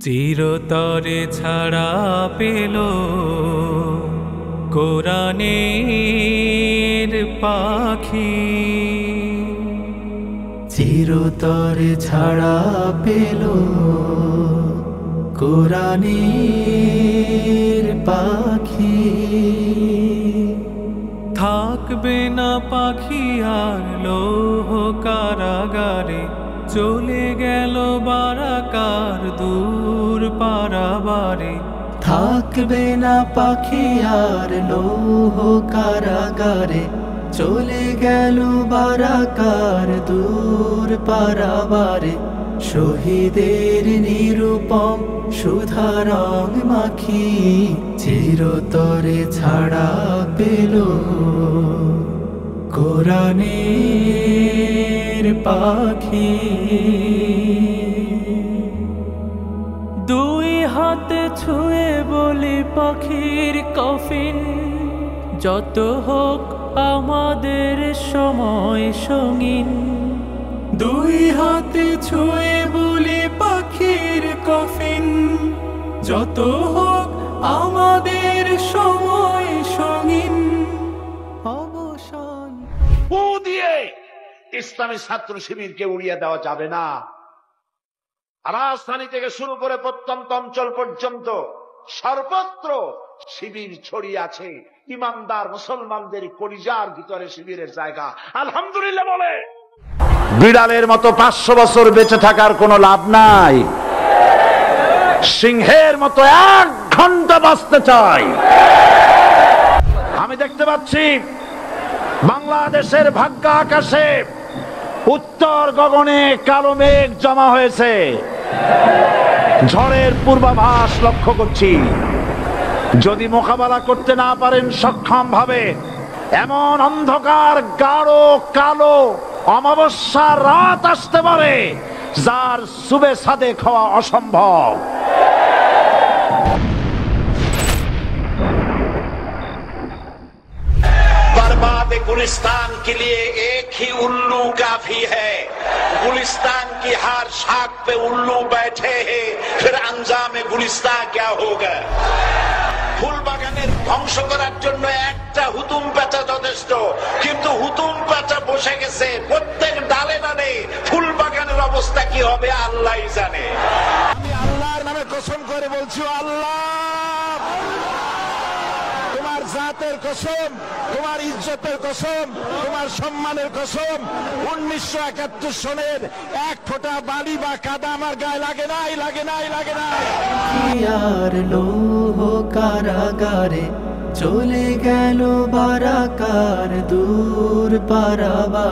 চিরতরে ছাড়া পেল কোরআনের পাখি, চিরতরে ছাড়া পেল কোরআনের পাখি। থাকবে না পাখি আর লৌহ কারাগারে, চলে গেল বারাকার দূর পারাবারে। থাকবে না পাখি আর লৌহ কারাগারে, চলে গেল বারাকার দূর পারাবারে। শহীদের নিরূপম সুধা রং মাখি, চিরতরে ছাড়া পেল কোরআনের পাখি। দুই হাতে ছুঁয়ে বলি পাখির কফিন, যত হোক আমাদের সময় সঙ্গীন। দুই হাতে ছুঁয়ে বলি পাখির কফিন, যত হোক আমাদের সময় সঙ্গীন। অবসান ফু দিয়ে ইসলামী ছাত্র শিবিরকে উড়িয়ে দেওয়া যাবে না। রাজধানী থেকে শুরু করে প্রত্যন্ত অঞ্চল পর্যন্ত সর্বত্র শিবির ছড়িয়ে আছে। ইমানদার মুসলমানদের কলিজার ভিতরে শিবিরের জায়গা। আলহামদুলিল্লাহ বলে বিড়ালের মতো 500 বছর বেঁচে থাকার কোনো লাভ নাই, সিংহের মতো 1 ঘন্টা বাঁচতে চাই। আমি দেখতে পাচ্ছি বাংলাদেশের ভাগ্য আকাশে উত্তর গগনে কালো মেঘ জমা হয়েছে, ঝড়ের পূর্বাভাস লক্ষ্য করছি। যদি মোকাবেলা করতে না পারেন সক্ষম ভাবে, এমন অন্ধকার গাঢ় কালো অমাবস্যার রাত আসতে পারে যার সুবে সাদেক হওয়া অসম্ভব। बर्बाद गुलिस्तान के लिए एक ही उल्लू काफी है। गुलिस्तान की हर शाख पे उल्लू बैठे हैं, फिर अंजाम गुलिस्तान क्या होगा। ফুল বাগানের ধ্বংস করার জন্য একটা হুতুম পেঁচা যথেষ্ট, কিন্তু হুতুম পেঁচা বসে গেছে প্রত্যেক ডালে ডালে। ফুল বাগানের অবস্থা কি হবে আল্লাহই জানে। আমি আল্লাহর নামে কসম করে বলছি, আল্লাহ তোমার জাতের কসম, তোমার ইজ্জতের কসম, তোমার সম্মানের কসম, 1971 সনের 1 ফোঁটা বালি বা কাদা আমার গায়ে লাগে নাই, লাগে নাই, লাগে নাই। আর লৌহ কারাগারে, চলে গেল বারাকার দূর পারাবারে।